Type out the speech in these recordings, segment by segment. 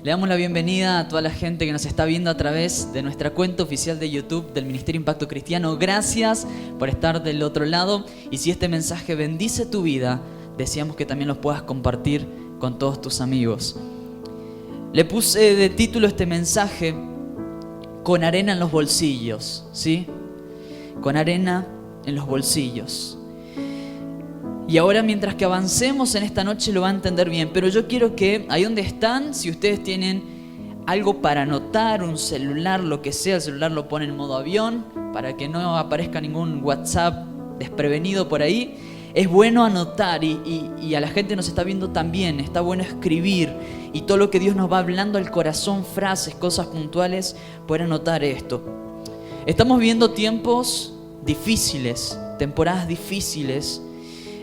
Le damos la bienvenida a toda la gente que nos está viendo a través de nuestra cuenta oficial de YouTube del Ministerio Impacto Cristiano. Gracias por estar del otro lado. Y si este mensaje bendice tu vida, deseamos que también los puedas compartir con todos tus amigos. Le puse de título este mensaje, Con arena en los bolsillos, ¿sí? Con arena en los bolsillos. Y ahora, mientras que avancemos en esta noche, lo va a entender bien. Pero yo quiero que, ahí donde están, si ustedes tienen algo para anotar, un celular, lo que sea, el celular lo ponen en modo avión, para que no aparezca ningún WhatsApp desprevenido por ahí. Es bueno anotar y a la gente nos está viendo también. Está bueno escribir y todo lo que Dios nos va hablando al corazón, frases, cosas puntuales, poder anotar esto. Estamos viviendo tiempos difíciles, temporadas difíciles,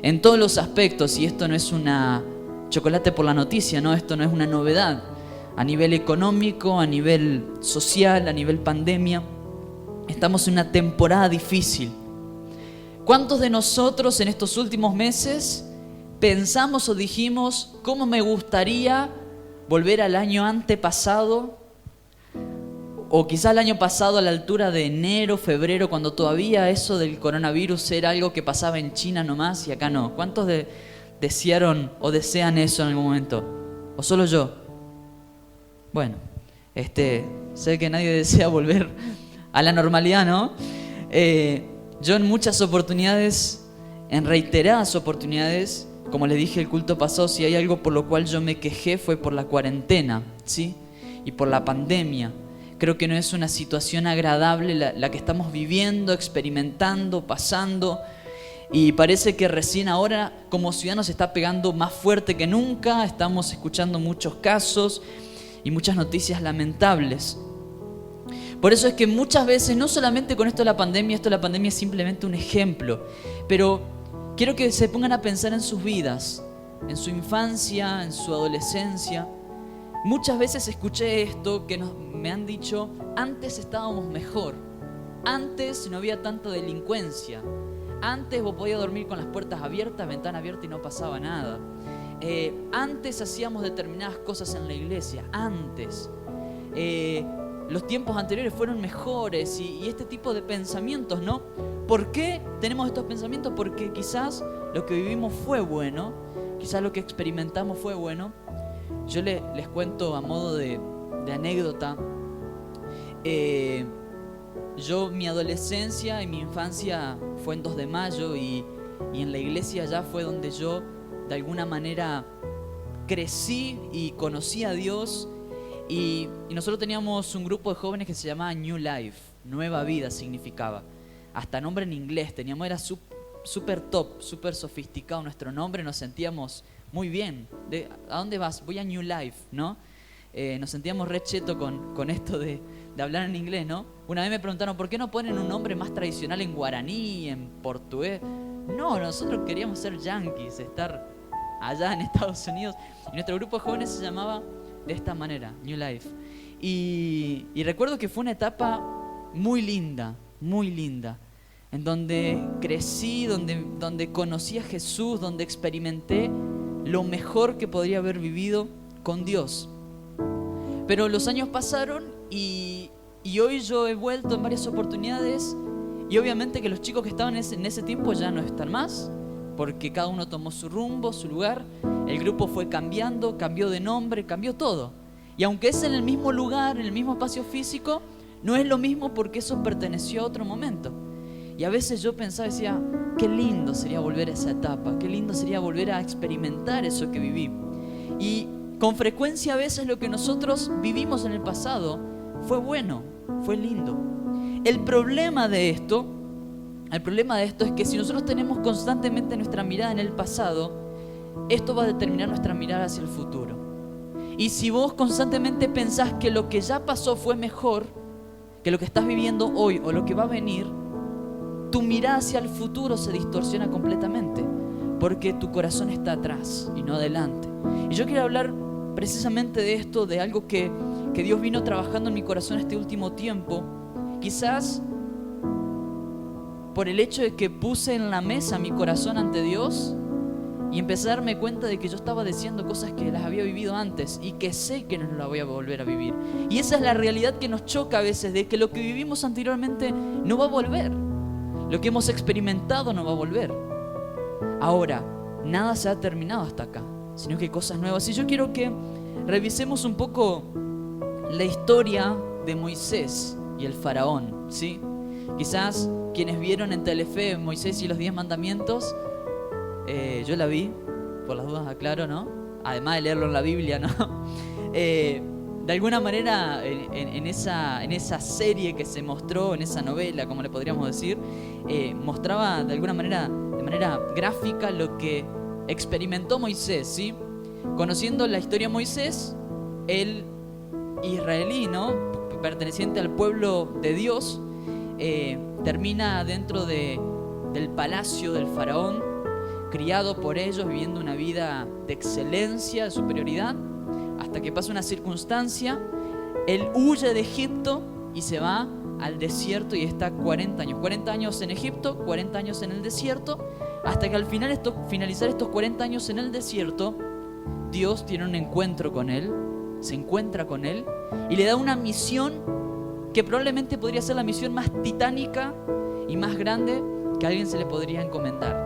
en todos los aspectos, y esto no es una chocolate por la noticia, ¿no? Esto no es una novedad. A nivel económico, a nivel social, a nivel pandemia, estamos en una temporada difícil. ¿Cuántos de nosotros en estos últimos meses pensamos o dijimos, cómo me gustaría volver al año antepasado? O quizá el año pasado a la altura de enero, febrero, cuando todavía eso del coronavirus era algo que pasaba en China nomás y acá no. ¿Cuántos desearon o desean eso en algún momento? ¿O solo yo? Bueno, sé que nadie desea volver a la normalidad, ¿no? Yo en muchas oportunidades, en reiteradas oportunidades, como les dije el culto pasado, si hay algo por lo cual yo me quejé fue por la cuarentena, ¿sí? Y por la pandemia. Creo que no es una situación agradable la que estamos viviendo, experimentando, pasando. Y parece que recién ahora como ciudad nos está pegando más fuerte que nunca. Estamos escuchando muchos casos y muchas noticias lamentables. Por eso es que muchas veces, no solamente con esto de la pandemia es simplemente un ejemplo. Pero quiero que se pongan a pensar en sus vidas, en su infancia, en su adolescencia. Muchas veces escuché esto que me han dicho, antes estábamos mejor, antes no había tanta delincuencia, antes vos podías dormir con las puertas abiertas, ventana abierta y no pasaba nada, antes hacíamos determinadas cosas en la iglesia, antes, los tiempos anteriores fueron mejores y este tipo de pensamientos, ¿no? ¿Por qué tenemos estos pensamientos? Porque quizás lo que vivimos fue bueno, quizás lo que experimentamos fue bueno. Yo les cuento a modo de anécdota, mi adolescencia y mi infancia fue en 2 de mayo y en la iglesia ya fue donde yo de alguna manera crecí y conocí a Dios y nosotros teníamos un grupo de jóvenes que se llamaba New Life, Nueva Vida significaba, hasta nombre en inglés teníamos, era súper top, súper sofisticado nuestro nombre, nos sentíamos muy bien. ¿A dónde vas? Voy a New Life, ¿no? Nos sentíamos re cheto con esto de hablar en inglés, ¿no? Una vez me preguntaron, ¿por qué no ponen un nombre más tradicional en guaraní, en portugués? No, nosotros queríamos ser yanquis, estar allá en Estados Unidos. Y nuestro grupo de jóvenes se llamaba de esta manera, New Life. Y recuerdo que fue una etapa muy linda, en donde crecí, donde conocí a Jesús, donde experimenté lo mejor que podría haber vivido con Dios. Pero los años pasaron y hoy yo he vuelto en varias oportunidades y obviamente que los chicos que estaban en ese tiempo ya no están más, porque cada uno tomó su rumbo, su lugar, el grupo fue cambiando, cambió de nombre, cambió todo. Y aunque es en el mismo lugar, en el mismo espacio físico, no es lo mismo porque eso perteneció a otro momento. Y a veces yo pensaba y decía, qué lindo sería volver a esa etapa, qué lindo sería volver a experimentar eso que viví. Y con frecuencia a veces lo que nosotros vivimos en el pasado fue bueno, fue lindo. El problema de esto es que si nosotros tenemos constantemente nuestra mirada en el pasado, esto va a determinar nuestra mirada hacia el futuro. Y si vos constantemente pensás que lo que ya pasó fue mejor que lo que estás viviendo hoy o lo que va a venir, tu mirada hacia el futuro se distorsiona completamente porque tu corazón está atrás y no adelante. Y yo quiero hablar precisamente de esto, de algo que Dios vino trabajando en mi corazón este último tiempo. Quizás por el hecho de que puse en la mesa mi corazón ante Dios y empecé a darme cuenta de que yo estaba deseando cosas que las había vivido antes y que sé que no las voy a volver a vivir. Y esa es la realidad que nos choca a veces, de que lo que vivimos anteriormente no va a volver. Lo que hemos experimentado no va a volver. Ahora, nada se ha terminado hasta acá, sino que hay cosas nuevas. Y yo quiero que revisemos un poco la historia de Moisés y el faraón, ¿sí? Quizás quienes vieron en Telefe Moisés y los 10 mandamientos, yo la vi, por las dudas aclaro, ¿no? Además de leerlo en la Biblia, ¿no? De alguna manera en esa serie que se mostró, en esa novela, como le podríamos decir, mostraba de alguna manera, de manera gráfica, lo que experimentó Moisés, ¿sí? Conociendo la historia de Moisés, el israelí, ¿no? Perteneciente al pueblo de Dios, termina dentro del palacio del faraón, criado por ellos, viviendo una vida de excelencia, de superioridad, hasta que pasa una circunstancia. Él huye de Egipto y se va al desierto y está 40 años. 40 años en Egipto, 40 años en el desierto, hasta que al finalizar estos 40 años en el desierto, Dios tiene un encuentro con él, se encuentra con él y le da una misión que probablemente podría ser la misión más titánica y más grande que a alguien se le podría encomendar.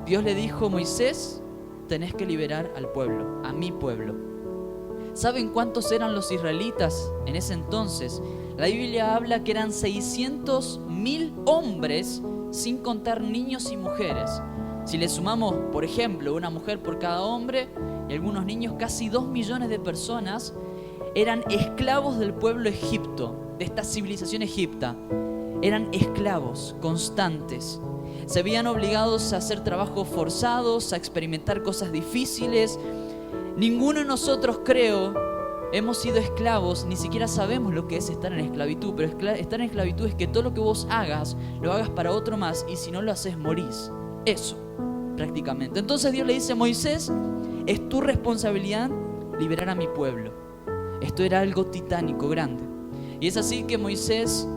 Dios le dijo: Moisés, tenés que liberar al pueblo, a mi pueblo. ¿Saben cuántos eran los israelitas en ese entonces? La Biblia habla que eran 600.000 hombres, sin contar niños y mujeres. Si le sumamos, por ejemplo, una mujer por cada hombre y algunos niños, casi 2 millones de personas eran esclavos del pueblo egipto, de esta civilización egipta. Eran esclavos constantes. Se veían obligados a hacer trabajos forzados, a experimentar cosas difíciles. Ninguno de nosotros, creo, hemos sido esclavos, ni siquiera sabemos lo que es estar en esclavitud. Pero estar en esclavitud es que todo lo que vos hagas, lo hagas para otro más, y si no lo haces, morís. Eso, prácticamente. Entonces Dios le dice: Moisés, es tu responsabilidad liberar a mi pueblo. Esto era algo titánico, grande. Y es así que Moisés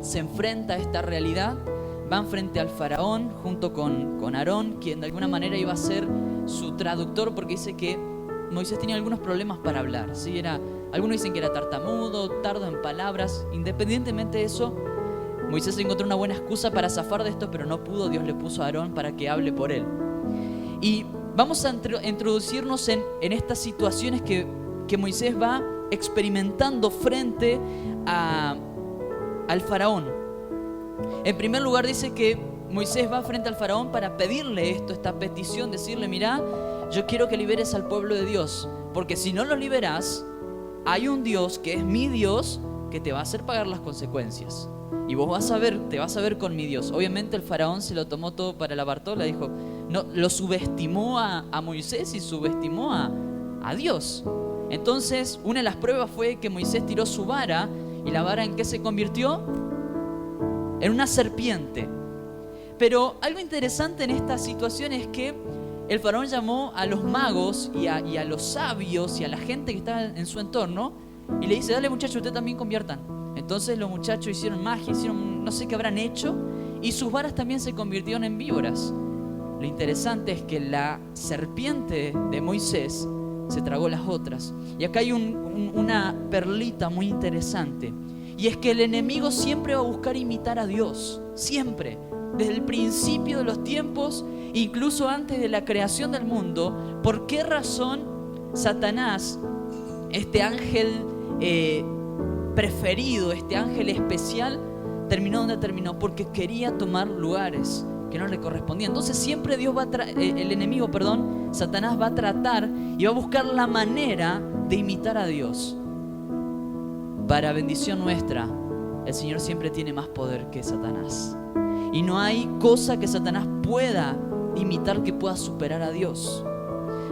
se enfrenta a esta realidad. Van frente al faraón junto con Aarón, quien de alguna manera iba a ser su traductor, porque dice que Moisés tenía algunos problemas para hablar, ¿sí? Algunos dicen que era tartamudo, tardo en palabras. Independientemente de eso, Moisés encontró una buena excusa para zafar de esto, pero no pudo. Dios le puso a Aarón para que hable por él. Y vamos a introducirnos en estas situaciones que Moisés va experimentando frente al faraón. En primer lugar, dice que Moisés va frente al faraón para pedirle esta petición, decirle: mira, yo quiero que liberes al pueblo de Dios, porque si no lo liberás, hay un Dios que es mi Dios que te va a hacer pagar las consecuencias. Y vos te vas a ver con mi Dios. Obviamente el faraón se lo tomó todo para la Bartola, dijo, no, lo subestimó a Moisés y subestimó a Dios. Entonces, una de las pruebas fue que Moisés tiró su vara, y la vara, ¿en qué se convirtió? En una serpiente. Pero algo interesante en esta situación es que el faraón llamó a los magos y a los sabios y a la gente que estaba en su entorno y le dice: dale, muchachos, ustedes también conviertan. Entonces los muchachos hicieron magia, no sé qué habrán hecho, y sus varas también se convirtieron en víboras. Lo interesante es que la serpiente de Moisés se tragó las otras. Y acá hay una perlita muy interesante, y es que el enemigo siempre va a buscar imitar a Dios, siempre, desde el principio de los tiempos, incluso antes de la creación del mundo. ¿Por qué razón Satanás, este ángel preferido, este ángel especial, terminó donde terminó? Porque quería tomar lugares que no le correspondían. Entonces siempre el enemigo, Satanás va a tratar y va a buscar la manera de imitar a Dios. Para bendición nuestra, el Señor siempre tiene más poder que Satanás. Y no hay cosa que Satanás pueda imitar que pueda superar a Dios.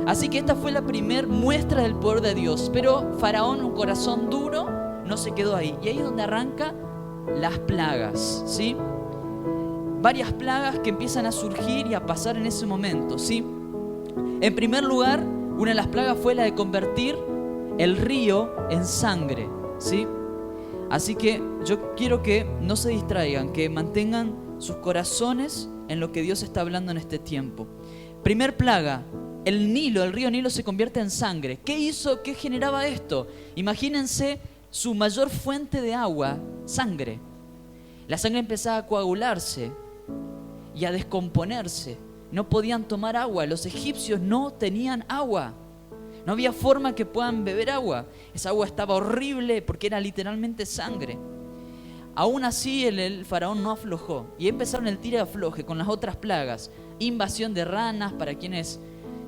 Así que esta fue la primer muestra del poder de Dios. Pero Faraón, un corazón duro, no se quedó ahí. Y ahí es donde arranca las plagas, ¿sí? Varias plagas que empiezan a surgir y a pasar en ese momento, ¿sí? En primer lugar, una de las plagas fue la de convertir el río en sangre, ¿sí? Así que yo quiero que no se distraigan, que mantengan sus corazones en lo que Dios está hablando en este tiempo. Primer plaga, el Nilo, el río Nilo se convierte en sangre. ¿Qué hizo? ¿Qué generaba esto? Imagínense su mayor fuente de agua, sangre. La sangre empezaba a coagularse y a descomponerse. No podían tomar agua. Los egipcios no tenían agua. No había forma que puedan beber agua. Esa agua estaba horrible porque era literalmente sangre. Aún así el faraón no aflojó y empezaron el tira y afloje con las otras plagas. Invasión de ranas, para quienes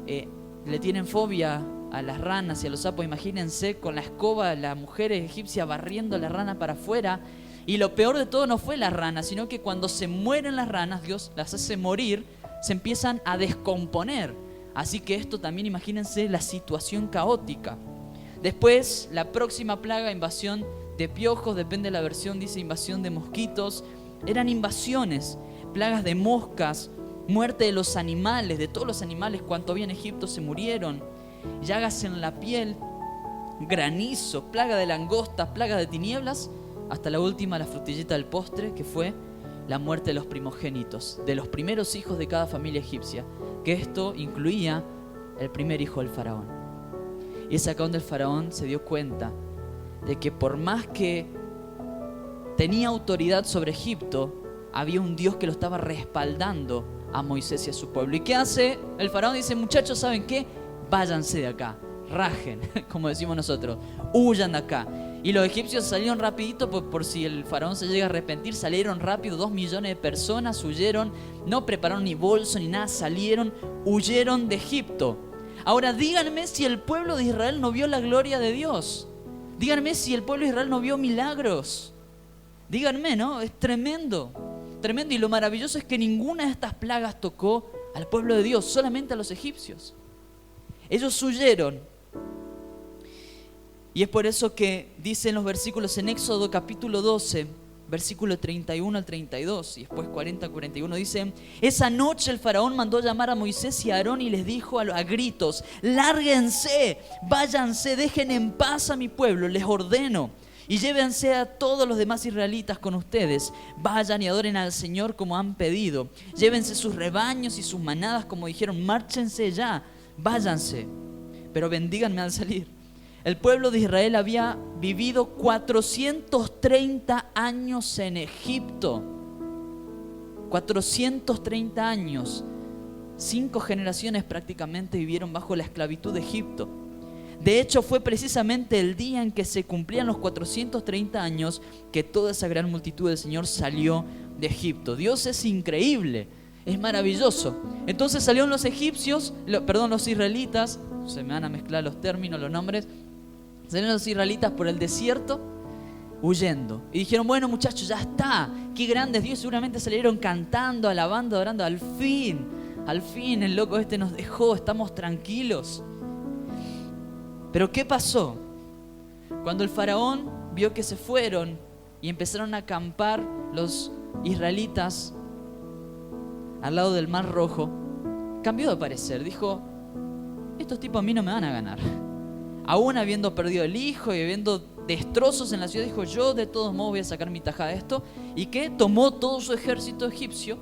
le tienen fobia a las ranas y a los sapos, imagínense con la escoba las mujeres egipcias barriendo la rana para afuera. Y lo peor de todo no fue las ranas, sino que cuando se mueren las ranas, Dios las hace morir, se empiezan a descomponer. Así que esto también, imagínense la situación caótica. Después, la próxima plaga, invasión de piojos, depende de la versión, dice invasión de mosquitos. Eran invasiones, plagas de moscas, muerte de los animales, de todos los animales, cuanto había en Egipto se murieron. Llagas en la piel, granizo, plaga de langostas, plaga de tinieblas, hasta la última, la frutillita del postre, que fue la muerte de los primogénitos, de los primeros hijos de cada familia egipcia, que esto incluía el primer hijo del faraón. Y es acá donde el faraón se dio cuenta de que por más que tenía autoridad sobre Egipto, había un Dios que lo estaba respaldando a Moisés y a su pueblo. ¿Y qué hace? El faraón dice: muchachos, ¿saben qué? Váyanse de acá, rajen, como decimos nosotros, huyan de acá. Y los egipcios salieron rapidito, por si el faraón se llega a arrepentir, salieron rápido, 2 millones de personas huyeron, no prepararon ni bolso ni nada, salieron, huyeron de Egipto. Ahora díganme si el pueblo de Israel no vio la gloria de Dios. Díganme si el pueblo de Israel no vio milagros. Díganme, ¿no? Es tremendo, tremendo. Y lo maravilloso es que ninguna de estas plagas tocó al pueblo de Dios, solamente a los egipcios. Ellos huyeron. Y es por eso que dicen los versículos en Éxodo capítulo 12, versículo 31 al 32 y después 40 al 41, dice: esa noche el faraón mandó llamar a Moisés y a Aarón y les dijo a gritos: lárguense, váyanse, dejen en paz a mi pueblo, les ordeno, y llévense a todos los demás israelitas con ustedes. Vayan y adoren al Señor como han pedido. Llévense sus rebaños y sus manadas como dijeron. Márchense ya, váyanse, pero bendíganme al salir. El pueblo de Israel había vivido 430 años en Egipto. 430 años. 5 generaciones prácticamente vivieron bajo la esclavitud de Egipto. De hecho, fue precisamente el día en que se cumplían los 430 años que toda esa gran multitud del Señor salió de Egipto. Dios es increíble, es maravilloso. Entonces salieron los los israelitas, se me van a mezclar los términos, los nombres. Salieron los israelitas por el desierto huyendo. Y dijeron: bueno, muchachos, ya está. Qué grande es Dios. Seguramente salieron cantando, alabando, adorando. Al fin el loco este nos dejó. Estamos tranquilos. Pero ¿qué pasó? Cuando el faraón vio que se fueron y empezaron a acampar los israelitas al lado del Mar Rojo, cambió de parecer. Dijo: estos tipos a mí no me van a ganar. Aún habiendo perdido el hijo y habiendo destrozos en la ciudad, dijo: yo de todos modos voy a sacar mi tajada de esto. ¿Y qué? Tomó todo su ejército egipcio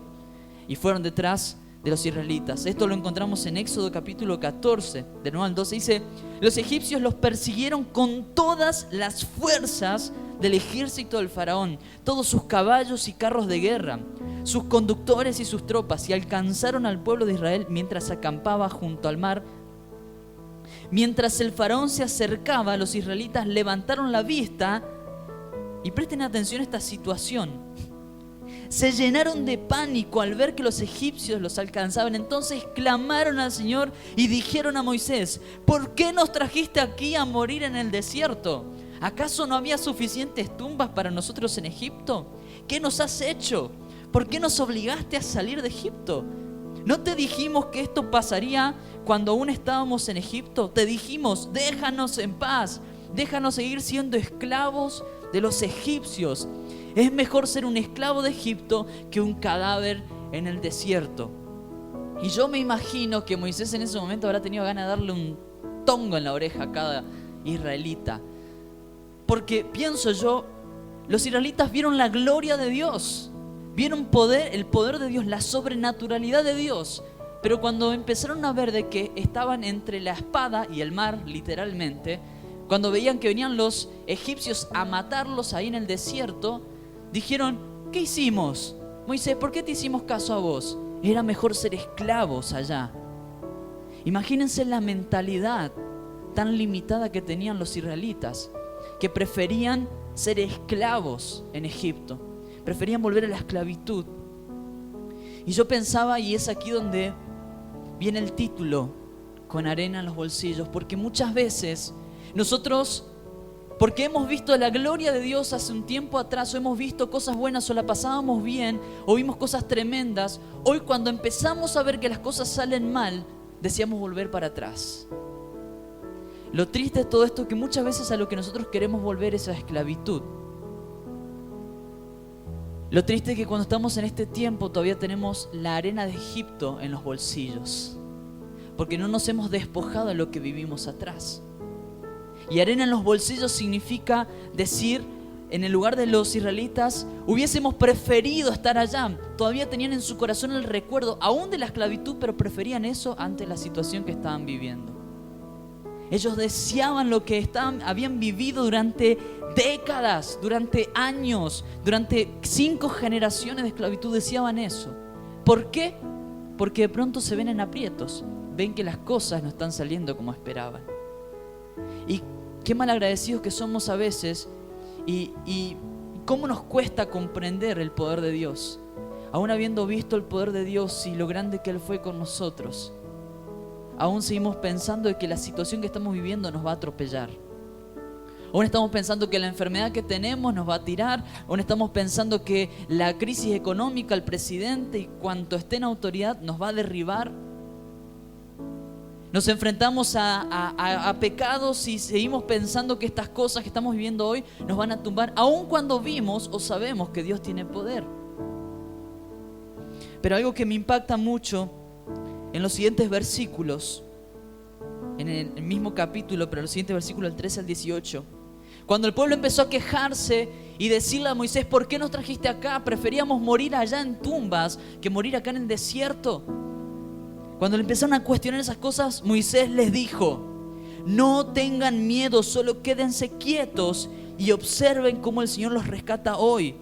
y fueron detrás de los israelitas. Esto lo encontramos en Éxodo capítulo 14, de 9 al 12. Dice: los egipcios los persiguieron con todas las fuerzas del ejército del faraón, todos sus caballos y carros de guerra, sus conductores y sus tropas, y alcanzaron al pueblo de Israel mientras acampaba junto al mar. Mientras el faraón se acercaba, los israelitas levantaron la vista y presten atención a esta situación. Se llenaron de pánico al ver que los egipcios los alcanzaban. Entonces clamaron al Señor y dijeron a Moisés: ¿por qué nos trajiste aquí a morir en el desierto? ¿Acaso no había suficientes tumbas para nosotros en Egipto? ¿Qué nos has hecho? ¿Por qué nos obligaste a salir de Egipto? ¿No te dijimos que esto pasaría cuando aún estábamos en Egipto? Te dijimos: déjanos en paz, déjanos seguir siendo esclavos de los egipcios. Es mejor ser un esclavo de Egipto que un cadáver en el desierto. Y yo me imagino que Moisés en ese momento habrá tenido ganas de darle un tongo en la oreja a cada israelita. Porque pienso yo, los israelitas vieron la gloria de Dios. Vieron el poder de Dios, la sobrenaturalidad de Dios. Pero cuando empezaron a ver de que estaban entre la espada y el mar, literalmente, cuando veían que venían los egipcios a matarlos ahí en el desierto, dijeron, ¿qué hicimos? Moisés, ¿por qué te hicimos caso a vos? Era mejor ser esclavos allá. Imagínense la mentalidad tan limitada que tenían los israelitas, que preferían ser esclavos en Egipto, preferían volver a la esclavitud. Y yo pensaba, y es aquí donde viene el título, con arena en los bolsillos, porque muchas veces nosotros, porque hemos visto la gloria de Dios hace un tiempo atrás, o hemos visto cosas buenas, o la pasábamos bien, o vimos cosas tremendas, hoy cuando empezamos a ver que las cosas salen mal, deseamos volver para atrás. Lo triste de todo esto es que muchas veces a lo que nosotros queremos volver es a esclavitud. Lo triste es que cuando estamos en este tiempo todavía tenemos la arena de Egipto en los bolsillos, porque no nos hemos despojado de lo que vivimos atrás. Y arena en los bolsillos significa decir, en el lugar de los israelitas, hubiésemos preferido estar allá. Todavía tenían en su corazón el recuerdo aún de la esclavitud, pero preferían eso ante la situación que estaban viviendo. Ellos deseaban lo que habían vivido durante décadas, durante años, durante 5 generaciones de esclavitud, deseaban eso. ¿Por qué? Porque de pronto se ven en aprietos, ven que las cosas no están saliendo como esperaban. Y qué malagradecidos que somos a veces y cómo nos cuesta comprender el poder de Dios, aún habiendo visto el poder de Dios y lo grande que Él fue con nosotros. Aún seguimos pensando de que la situación que estamos viviendo nos va a atropellar. Aún estamos pensando que la enfermedad que tenemos nos va a tirar. Aún estamos pensando que la crisis económica, el presidente y cuanto esté en autoridad nos va a derribar. Nos enfrentamos a pecados y seguimos pensando que estas cosas que estamos viviendo hoy nos van a tumbar, aun cuando vimos o sabemos que Dios tiene poder. Pero algo que me impacta mucho en los siguientes versículos, en el mismo capítulo, pero en los siguientes versículos del 13 al 18, cuando el pueblo empezó a quejarse y decirle a Moisés, ¿por qué nos trajiste acá? Preferíamos morir allá en tumbas que morir acá en el desierto. Cuando le empezaron a cuestionar esas cosas, Moisés les dijo, no tengan miedo, solo quédense quietos y observen cómo el Señor los rescata hoy.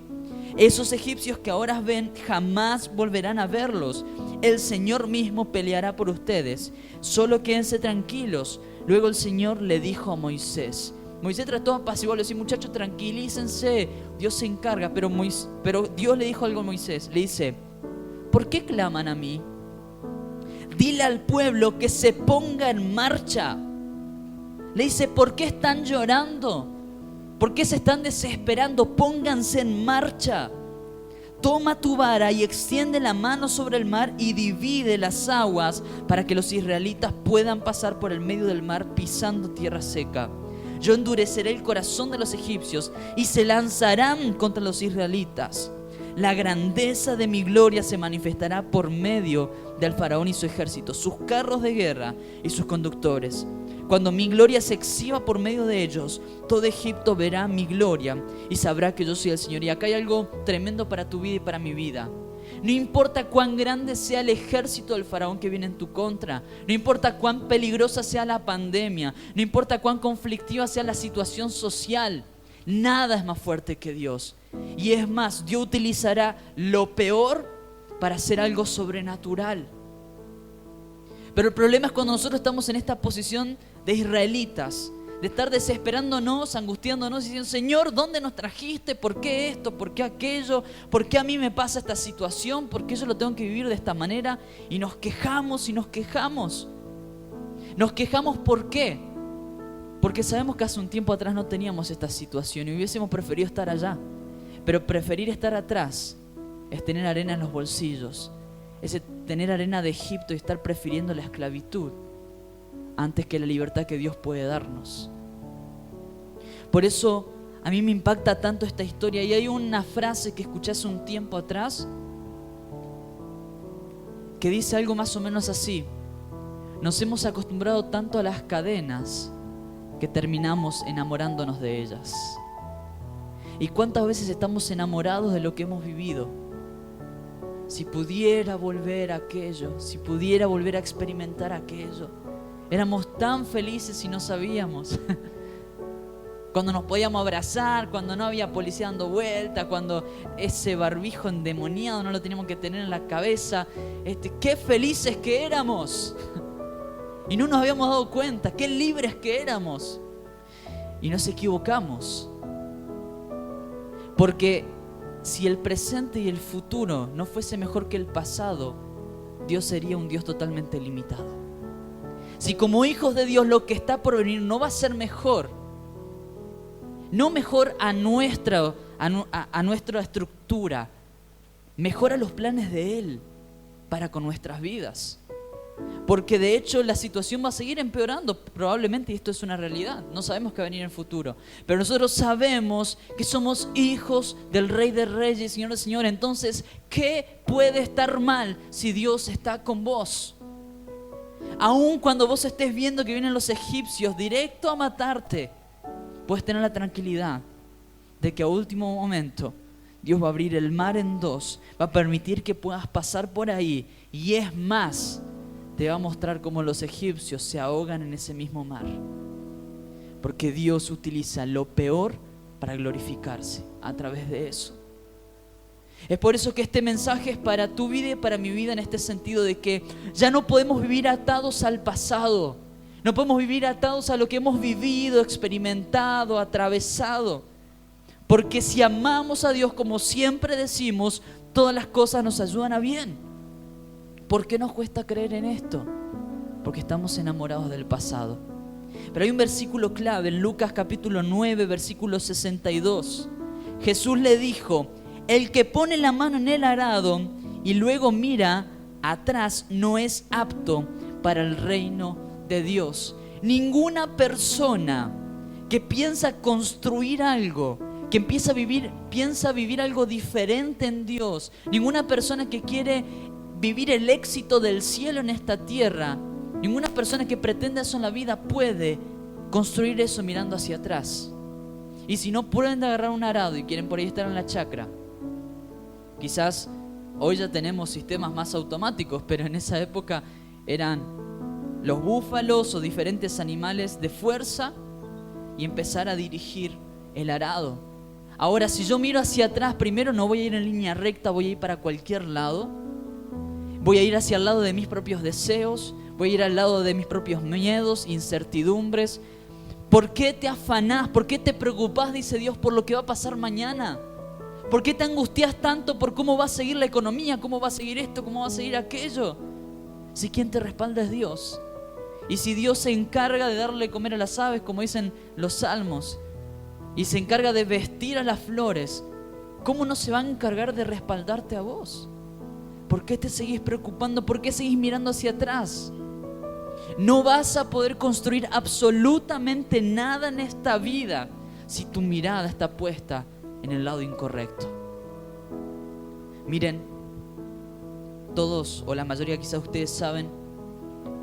Esos egipcios que ahora ven jamás volverán a verlos. El Señor mismo peleará por ustedes. Solo quédense tranquilos. Luego el Señor le dijo a Moisés. Moisés trató de apaciguarlo, decir, muchachos, tranquilícense, Dios se encarga. Pero Dios le dijo algo a Moisés. Le dice, ¿por qué claman a mí? Dile al pueblo que se ponga en marcha. Le dice, ¿por qué están llorando? ¿Por qué se están desesperando? Pónganse en marcha. Toma tu vara y extiende la mano sobre el mar y divide las aguas para que los israelitas puedan pasar por el medio del mar pisando tierra seca. Yo endureceré el corazón de los egipcios y se lanzarán contra los israelitas. La grandeza de mi gloria se manifestará por medio del faraón y su ejército, sus carros de guerra y sus conductores. Cuando mi gloria se exhiba por medio de ellos, todo Egipto verá mi gloria y sabrá que yo soy el Señor. Y acá hay algo tremendo para tu vida y para mi vida. No importa cuán grande sea el ejército del faraón que viene en tu contra, no importa cuán peligrosa sea la pandemia, no importa cuán conflictiva sea la situación social, nada es más fuerte que Dios. Y es más, Dios utilizará lo peor para hacer algo sobrenatural. Pero el problema es cuando nosotros estamos en esta posición de israelitas, de estar desesperándonos, angustiándonos, diciendo, Señor, ¿dónde nos trajiste? ¿Por qué esto? ¿Por qué aquello? ¿Por qué a mí me pasa esta situación? ¿Por qué yo lo tengo que vivir de esta manera? Y nos quejamos y nos quejamos. Nos quejamos, ¿por qué? Porque sabemos que hace un tiempo atrás no teníamos esta situación y hubiésemos preferido estar allá. Pero preferir estar atrás es tener arena en los bolsillos, es tener arena de Egipto y estar prefiriendo la esclavitud antes que la libertad que Dios puede darnos. Por eso a mí me impacta tanto esta historia. Y hay una frase que escuché hace un tiempo atrás que dice algo más o menos así: nos hemos acostumbrado tanto a las cadenas que terminamos enamorándonos de ellas. ¿Y cuántas veces estamos enamorados de lo que hemos vivido? si pudiera volver a aquello, si pudiera volver a experimentar aquello. Éramos tan felices y no sabíamos. Cuando nos podíamos abrazar, cuando no había policía dando vuelta, cuando ese barbijo endemoniado no lo teníamos que tener en la cabeza. Qué felices que éramos. Y no nos habíamos dado cuenta, qué libres que éramos. Y nos equivocamos. Porque si el presente y el futuro no fuese mejor que el pasado, Dios sería un Dios totalmente limitado. Si como hijos de Dios lo que está por venir no va a ser mejor, no mejor a nuestra estructura, mejora los planes de Él para con nuestras vidas. Porque de hecho la situación va a seguir empeorando probablemente, y esto es una realidad. No sabemos qué va a venir en el futuro, pero nosotros sabemos que somos hijos del Rey de Reyes, Señor de Señores. Entonces, ¿qué puede estar mal si Dios está con vos? Aun cuando vos estés viendo que vienen los egipcios directo a matarte, puedes tener la tranquilidad de que a último momento Dios va a abrir el mar en dos, va a permitir que puedas pasar por ahí, y es más, te va a mostrar cómo los egipcios se ahogan en ese mismo mar. Porque Dios utiliza lo peor para glorificarse a través de eso. Es por eso que este mensaje es para tu vida y para mi vida, en este sentido de que ya no podemos vivir atados al pasado. No podemos vivir atados a lo que hemos vivido, experimentado, atravesado. Porque si amamos a Dios, como siempre decimos, todas las cosas nos ayudan a bien. ¿Por qué nos cuesta creer en esto? Porque estamos enamorados del pasado. Pero hay un versículo clave en Lucas capítulo 9, versículo 62. Jesús le dijo: el que pone la mano en el arado y luego mira atrás no es apto para el reino de Dios. Ninguna persona que piensa construir algo, que piensa vivir algo diferente en Dios, ninguna persona que quiere vivir el éxito del cielo en esta tierra, ninguna persona que pretende eso en la vida puede construir eso mirando hacia atrás. Y si no pueden agarrar un arado y quieren por ahí estar en la chacra, quizás hoy ya tenemos sistemas más automáticos, pero en esa época eran los búfalos o diferentes animales de fuerza y empezar a dirigir el arado. Ahora, si yo miro hacia atrás, primero no voy a ir en línea recta, voy a ir para cualquier lado. Voy a ir hacia el lado de mis propios deseos, voy a ir al lado de mis propios miedos, incertidumbres. ¿Por qué te afanás? ¿Por qué te preocupás, dice Dios, por lo que va a pasar mañana? ¿Por qué te angustias tanto por cómo va a seguir la economía, cómo va a seguir esto, cómo va a seguir aquello? Si quien te respalda es Dios. Y si Dios se encarga de darle comer a las aves, como dicen los salmos, y se encarga de vestir a las flores, ¿cómo no se va a encargar de respaldarte a vos? ¿Por qué te seguís preocupando? ¿Por qué seguís mirando hacia atrás? No vas a poder construir absolutamente nada en esta vida si tu mirada está puesta en el lado incorrecto. Miren, todos o la mayoría quizás ustedes saben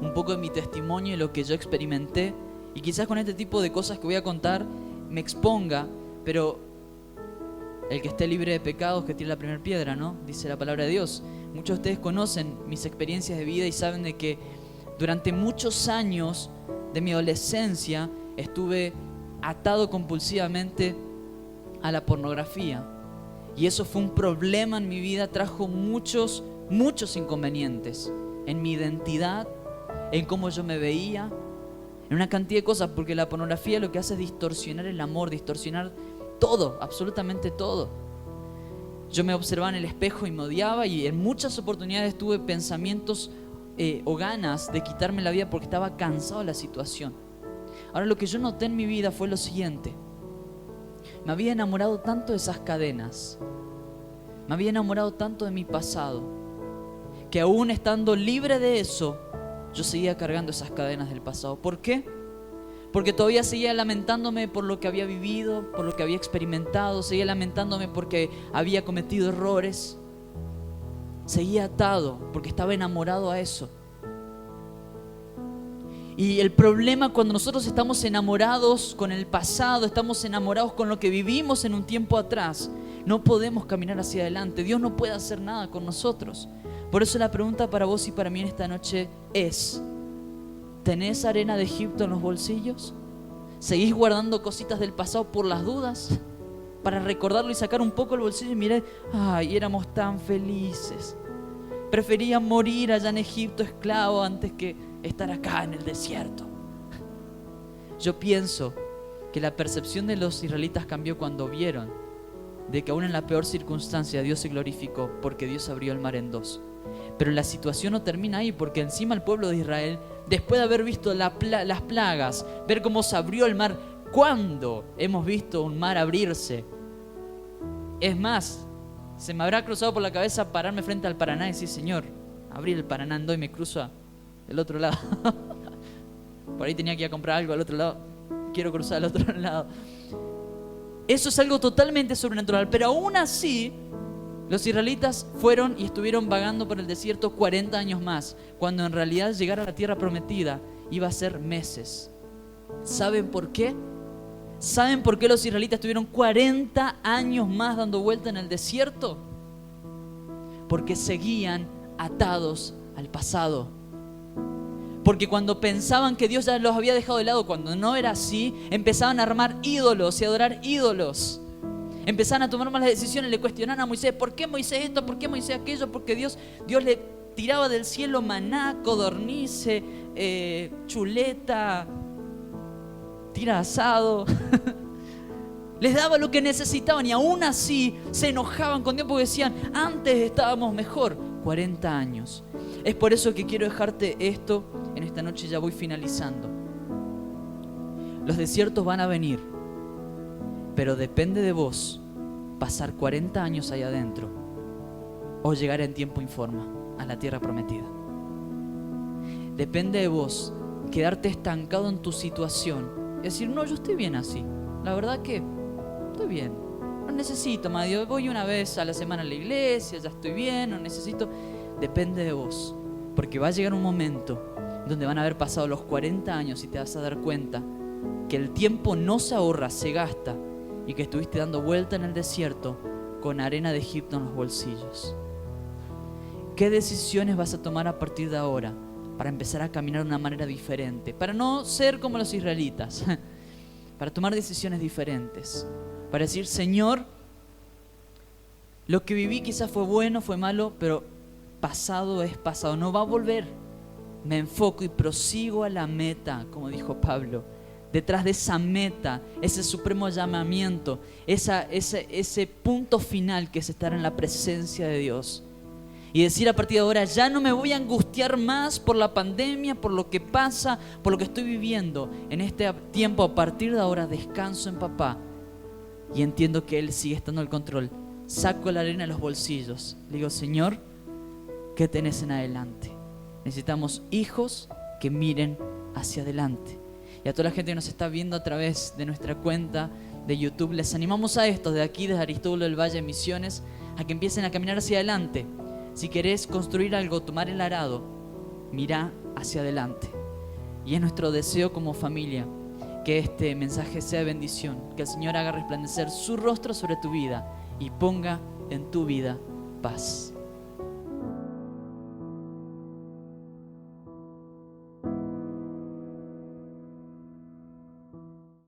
un poco de mi testimonio y lo que yo experimenté, y quizás con este tipo de cosas que voy a contar me exponga, pero el que esté libre de pecados que tire la primera piedra, ¿no? Dice la palabra de Dios. Muchos de ustedes conocen mis experiencias de vida y saben de que durante muchos años de mi adolescencia estuve atado compulsivamente a la pornografía. Y eso fue un problema en mi vida, trajo muchos inconvenientes en mi identidad, en cómo yo me veía, en una cantidad de cosas, porque la pornografía lo que hace es distorsionar el amor, distorsionar todo, absolutamente todo. Yo me observaba en el espejo y me odiaba, y en muchas oportunidades tuve pensamientos o ganas de quitarme la vida porque estaba cansado de la situación. Ahora, lo que yo noté en mi vida fue lo siguiente: me había enamorado tanto de esas cadenas, me había enamorado tanto de mi pasado, que aún estando libre de eso, yo seguía cargando esas cadenas del pasado. ¿Por qué? Porque todavía seguía lamentándome por lo que había vivido, por lo que había experimentado, seguía lamentándome porque había cometido errores. Seguía atado porque estaba enamorado a eso. Y el problema cuando nosotros estamos enamorados con el pasado, estamos enamorados con lo que vivimos en un tiempo atrás, no podemos caminar hacia adelante. Dios no puede hacer nada con nosotros. Por eso la pregunta para vos y para mí en esta noche es: ¿tenés arena de Egipto en los bolsillos? ¿Seguís guardando cositas del pasado por las dudas? Para recordarlo y sacar un poco el bolsillo y mirar, ay, éramos tan felices. Prefería morir allá en Egipto esclavo antes que estar acá en el desierto. Yo pienso que la percepción de los israelitas cambió cuando vieron de que aún en la peor circunstancia Dios se glorificó porque Dios abrió el mar en dos. Pero la situación no termina ahí, porque encima el pueblo de Israel, después de haber visto las plagas, ver cómo se abrió el mar, ¿cuándo hemos visto un mar abrirse? Es más, se me habrá cruzado por la cabeza pararme frente al Paraná y decir: Señor, abrí el Paraná en dos y me cruzo del otro lado. Por ahí tenía que ir a comprar algo al otro lado, quiero cruzar al otro lado. Eso es algo totalmente sobrenatural, pero aún así los israelitas fueron y estuvieron vagando por el desierto 40 años más, cuando en realidad llegar a la tierra prometida iba a ser meses. ¿Saben por qué? ¿Saben por qué los israelitas estuvieron 40 años más dando vuelta en el desierto? Porque seguían atados al pasado. Porque cuando pensaban que Dios ya los había dejado de lado, cuando no era así, empezaban a armar ídolos y a adorar ídolos. Empezaban a tomar malas decisiones, le cuestionaban a Moisés: ¿por qué Moisés esto? ¿Por qué Moisés aquello? Porque Dios le tiraba del cielo maná, codornice, chuleta, tira asado. Les daba lo que necesitaban y aún así se enojaban con Dios porque decían: antes estábamos mejor. 40 años. Es por eso que quiero dejarte esto en esta noche, ya voy finalizando. Los desiertos van a venir, pero depende de vos pasar 40 años ahí adentro o llegar en tiempo y forma a la tierra prometida. Depende de vos quedarte estancado en tu situación y decir: no, yo estoy bien así, la verdad que estoy bien, no necesito más, yo voy una vez a la semana a la iglesia, ya estoy bien, no necesito. Depende de vos, porque va a llegar un momento donde van a haber pasado los 40 años y te vas a dar cuenta que el tiempo no se ahorra, se gasta, y que estuviste dando vuelta en el desierto con arena de Egipto en los bolsillos. ¿Qué decisiones vas a tomar a partir de ahora para empezar a caminar de una manera diferente? Para no ser como los israelitas, para tomar decisiones diferentes, para decir: Señor, lo que viví quizás fue bueno, fue malo, pero pasado es pasado, no va a volver. Me enfoco y prosigo a la meta, como dijo Pablo. Detrás de esa meta, ese supremo llamamiento, ese punto final que es estar en la presencia de Dios. Y decir a partir de ahora: ya no me voy a angustiar más por la pandemia, por lo que pasa, por lo que estoy viviendo. En este tiempo, a partir de ahora, descanso en papá y entiendo que Él sigue estando al control. Saco la arena de los bolsillos. Le digo: Señor, ¿qué tenés en adelante? Necesitamos hijos que miren hacia adelante. Y a toda la gente que nos está viendo a través de nuestra cuenta de YouTube, les animamos a estos de aquí, desde Aristóbulo del Valle Misiones, a que empiecen a caminar hacia adelante. Si querés construir algo, tomar el arado, mira hacia adelante. Y es nuestro deseo como familia que este mensaje sea bendición, que el Señor haga resplandecer su rostro sobre tu vida y ponga en tu vida paz.